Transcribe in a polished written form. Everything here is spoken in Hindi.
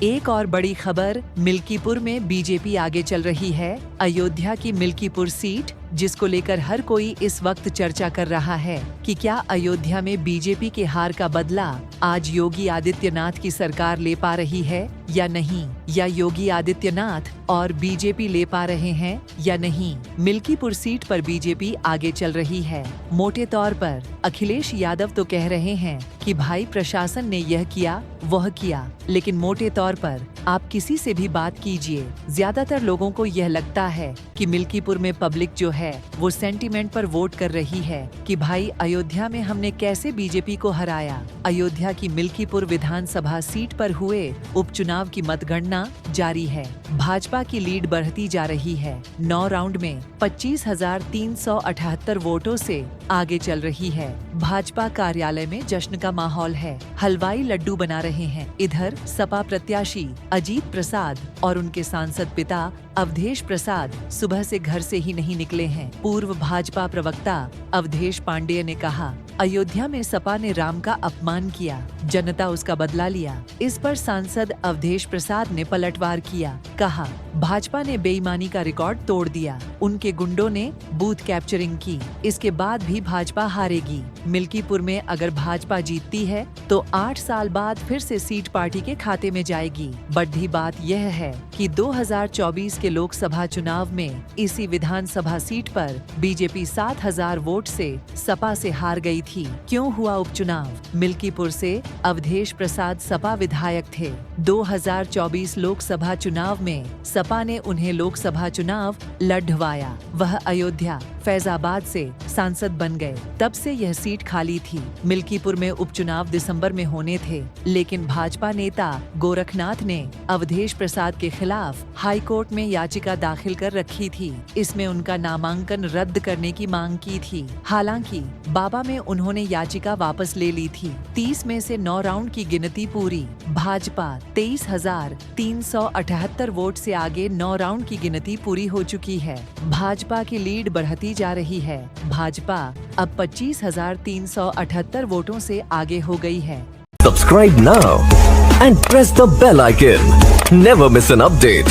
एक और बड़ी खबर, मिल्कीपुर में बीजेपी आगे चल रही है। अयोध्या की मिल्कीपुर सीट, जिसको लेकर हर कोई इस वक्त चर्चा कर रहा है कि क्या अयोध्या में बीजेपी के हार का बदला आज योगी आदित्यनाथ की सरकार ले पा रही है या नहीं, या योगी आदित्यनाथ और बीजेपी ले पा रहे हैं या नहीं। मिल्कीपुर सीट पर बीजेपी आगे चल रही है। मोटे तौर पर अखिलेश यादव तो कह रहे हैं कि भाई प्रशासन ने यह किया वह किया, लेकिन मोटे तौर पर आप किसी से भी बात कीजिए, ज्यादातर लोगों को यह लगता है कि मिल्कीपुर में पब्लिक जो है वो सेंटीमेंट पर वोट कर रही है कि भाई अयोध्या में हमने कैसे बीजेपी को हराया। अयोध्या की मिल्कीपुर विधानसभा सीट पर हुए उपचुनाव की मतगणना जारी है। भाजपा की लीड बढ़ती जा रही है। 9 राउंड में 25,378 वोटों से आगे चल रही है। भाजपा कार्यालय में जश्न का माहौल है। हलवाई लड्डू बना रहे हैं। इधर सपा प्रत्याशी अजीत प्रसाद और उनके सांसद पिता अवधेश प्रसाद सुबह से घर से ही नहीं निकले हैं। पूर्व भाजपा प्रवक्ता अवधेश पांडेय ने कहा, अयोध्या में सपा ने राम का अपमान किया, जनता उसका बदला लिया। इस पर सांसद अवधेश प्रसाद ने पलटवार किया, कहा भाजपा ने बेईमानी का रिकॉर्ड तोड़ दिया, उनके गुंडों ने बूथ कैप्चरिंग की, इसके बाद भी भाजपा हारेगी। मिल्कीपुर में अगर भाजपा जीतती है तो 8 साल बाद फिर से सीट पार्टी के खाते में जाएगी। बड़ी बात यह है कि 2024 के लोकसभा चुनाव में इसी विधानसभा सीट पर बीजेपी 7,000 वोट से सपा से हार गई थी। क्यों हुआ उपचुनाव? मिल्कीपुर से अवधेश प्रसाद सपा विधायक थे। 2024 लोकसभा चुनाव में सपा ने उन्हें लोकसभा चुनाव लड़वाया। वह अयोध्या, फैजाबाद से सांसद बन गए। तब से यह सीट खाली थी। मिल्कीपुर में उपचुनाव दिसंबर में होने थे, लेकिन भाजपा नेता गोरखनाथ ने अवधेश प्रसाद के खिलाफ हाई कोर्ट में याचिका दाखिल कर रखी थी। इसमें उनका नामांकन रद्द करने की मांग की थी। हालांकि बाबा में उन्होंने याचिका वापस ले ली थी। 30 में से 9 राउंड की गिनती पूरी। भाजपा 23,378 वोट से आगे 9 राउंड की गिनती पूरी हो चुकी है। भाजपा की लीड बढ़ती जा रही है। भाजपा अब 25,378 वोटों से आगे हो गई है। Subscribe now and press the bell icon. Never miss an update.